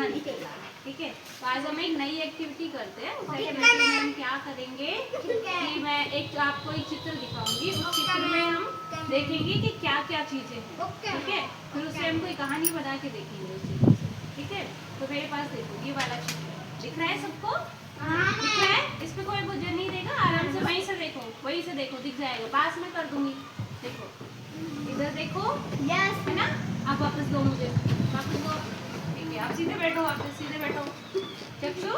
निकला। ठीक है, तो आज हम एक नई एक्टिविटी करते हैं। उस एक्टिविटी में हम क्या करेंगे कि मैं आपको एक चित्र दिखाऊंगी। उस चित्र में हम देखेंगे कि क्या क्या चीजें हैं। ठीक है, फिर उससे हम कोई कहानी बना के देखेंगे उस चित्र से। ठीक है, तो मेरे पास देखो ये वाला चित्र दिख रहा है सबको? दिख रहा है? इस पे कोई बुझे नहीं देगा, आराम से वहीं से देखो, वहीं से देखो, दिख जाएगा। पास में कर दूंगी, देखो इधर देखो। यस, है ना? आप वापस दो मुझे, वापस दो। ठीक है, आप सीधे बैठो, वापस सीधे बैठो। चक्षु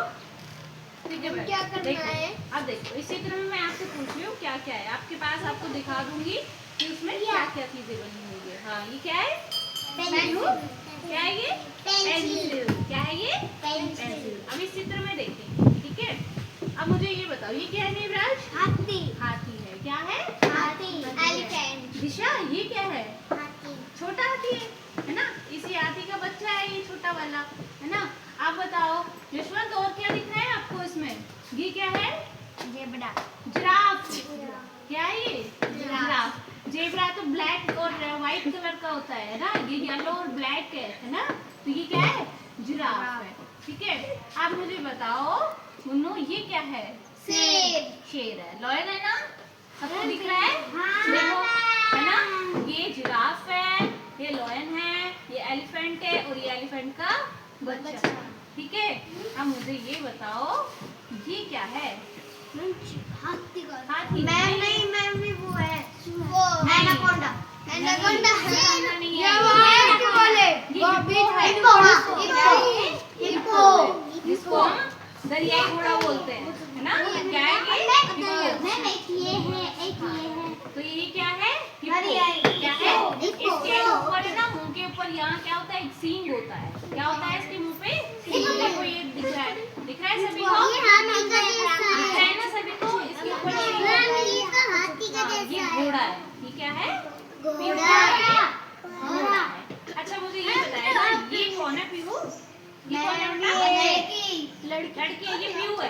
ठीक है, क्या करना है? अब देखो इस चित्र में मैं आपसे पूछ रही हूँ क्या क्या है आपके पास। आपको दिखा दूंगी कि उसमें क्या क्या चीजें बनी हुई है। हाँ, ये क्या है? पेंसिल। क्या है ये? पेंसिल। क्या है ये? पेंसिल। अब इस चित्र में देखें। ठीक है, अब मुझे ये बताओ ये क्या है नेवराज? हाथी। हाथी है। क्या है? हाथी। एलिफेंट। दिशा ये क्या है? हाथी। छोटा हाथी है ना? इसी हाथी का बच्चा है ये छोटा वाला, है ना? आप बताओ यशवंत, और क्या दिख रहा है आपको इसमें? ये क्या है? जेब्रा। जिराफ। क्या है ये? जिराफ। जेब्रा तो ब्लैक और व्हाइट कलर का होता है ना? ये येलो और ब्लैक है ना? तो ये क्या है? जिराफ है। ठीक है, आप मुझे बताओ मुन्नू ये क्या है? शेर। शेर है। लॉयन है ना? सबको दिख रहा है? हाँ, देखो, है ना? ये जिराफ है, ये लॉयन है, ये एलिफेंट है और ये एलिफेंट का बच्चा। ठीक है, अब मुझे ये बताओ ये क्या है? हाथी का। हाथी मैम नहीं वो है वो एनाकोंडा। एनाकोंडा नहीं है, वो है हिप्पो, जिसको हम दरियाई घोड़ा बोलते हैं, है ना? क्या है ये? तो ये क्या है? हिप्पो। क्या है? इसके ऊपर है ना, मुंह के ऊपर यहाँ क्या होता है? एक सींग होता है। क्या होता है इसके मुंह पे? देखो ये दिख रहा है, दिख रहा है सभी को? दिख रहा है ना सभी को? इसके ऊपर ये घोड़ा है। ये क्या है? घोड़ा है। अच्छा मुझे ये बताएगा ये कौन है? पीहू। ये कौन है? लड़की है। ये पीहू है।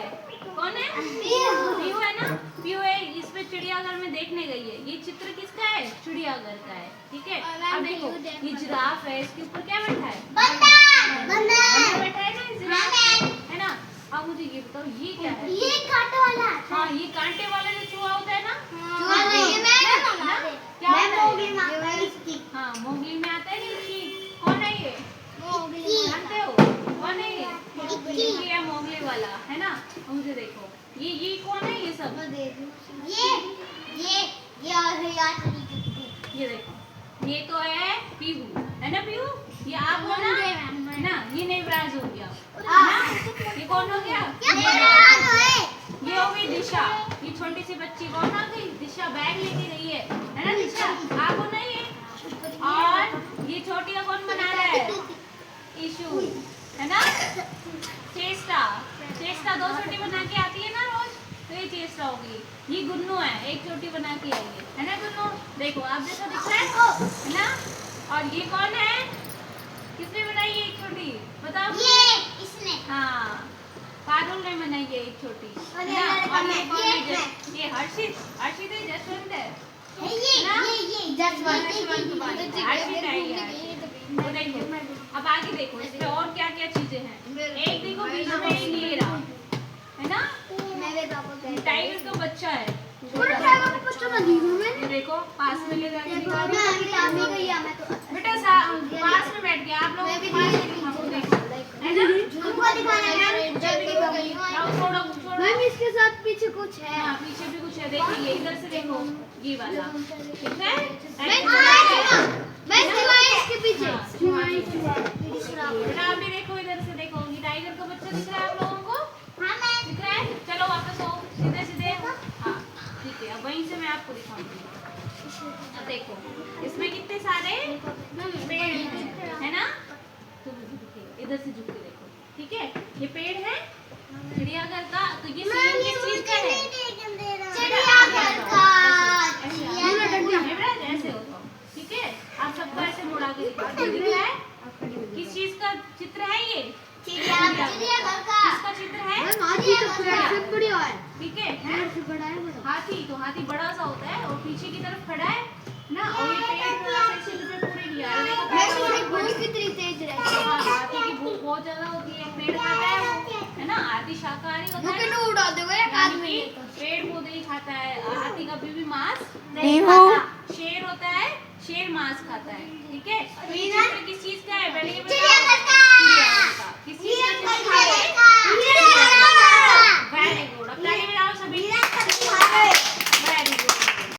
कौन है? पीहू है ना? पीहू है। इस पे चिड़ियाघर में देखने गई है। ये चित्र किसका है? चिड़ियाघर का है। ठीक है, अब देखो ये जिराफ है, इसके ऊपर क्या बैठा है? बंदर बैठा है ना जिराफ, है ना? अब मुझे ये बताओ ये क्या है? ये कांटे वाला। हाँ, ये कांटे वाला जो चूहा होता है ना? हाँ, मोगली में आता है ना ये चीज। कौन है ये? जानते हो कौन है ये? ये है मोगली वाला, है ना? मुझे देखो ये कौन है? ये सब ये देखो ये तो है पीहू, है ना? पीहू ये आप हो ना? ये नेवराज हो गया, है ना? ये कौन हो गया? ये हो गई दिशा। ये छोटी सी बच्ची कौन आ गई? दिशा बैग लेके गई है ना? दिशा आप हो ना ये? और ये छोटी का कौन बना रहा है? ईशु, है ना? चेष्टा 2 छोटी बना के आती है ना रोज, तो ये चेष्टा होगी। ये गुन्नू है, एक छोटी बना के आई है ना गुन्नू? देखो आप जैसा दिख रहा है ना? और ये कौन है? किसने बनाई है एक छोटी? बताओ। ये इसने। हाँ, पारुल ने बनाई है एक छोटी, है ना? और ये कौन है? ये हर्षित है, जसवंत है ना? हर्षित है। तो देखो अब आगे देखो इसमें और क्या क्या चीजें हैं। एक देखो बीच में एक ये रहा, है ना? टाइगर का बच्चा है। देखो पास में ले जाके दिखा बेटा, पास में बैठ गया आप लोग के पास। मैम इसके साथ पीछे कुछ है। हाँ, पीछे भी कुछ है। देखिए इधर से देखो ये वाला, ठीक है? इसके पीछे बेटा आप भी देखो, इधर से देखो। ये टाइगर का बच्चा दिख रहा है आप लोगों को? दिख रहा है? चलो वापस आओ सीधे सीधे। हाँ ठीक है, अब वहीं से मैं आपको दिखाऊंगी। अब देखो इसमें कितने सारे पेड़ है ना? तो इधर से झुक के देखो, ठीक है? ये पेड़ है चिड़ियाघर का। तो ये सीन किस चीज का है? चिड़ियाघर का। ऐसे होता, ठीक है? आप सबको ऐसे मुड़ा के दिखा। दिख रहा है किस चीज का चित्र है ये? चिड़ियाघर का। किसका चित्र है? ठीक है, हाथी। तो हाथी बड़ा सा होता है और पीछे की तरफ खड़ा है ना? और ये पेड़ पूरे लिया। हाथी की भूख बहुत ज्यादा होती है। हाथी शाकाहारी होता है, मुझे उड़ा दोगे एक यानी आदमी कि पेड़ पौधे ही खाता है। हाथी कभी भी मांस नहीं खाता। शेर होता है, शेर मांस खाता है। ठीक है, तो ये चित्र किस चीज का है? पहले ये बताओ। चिड़िया।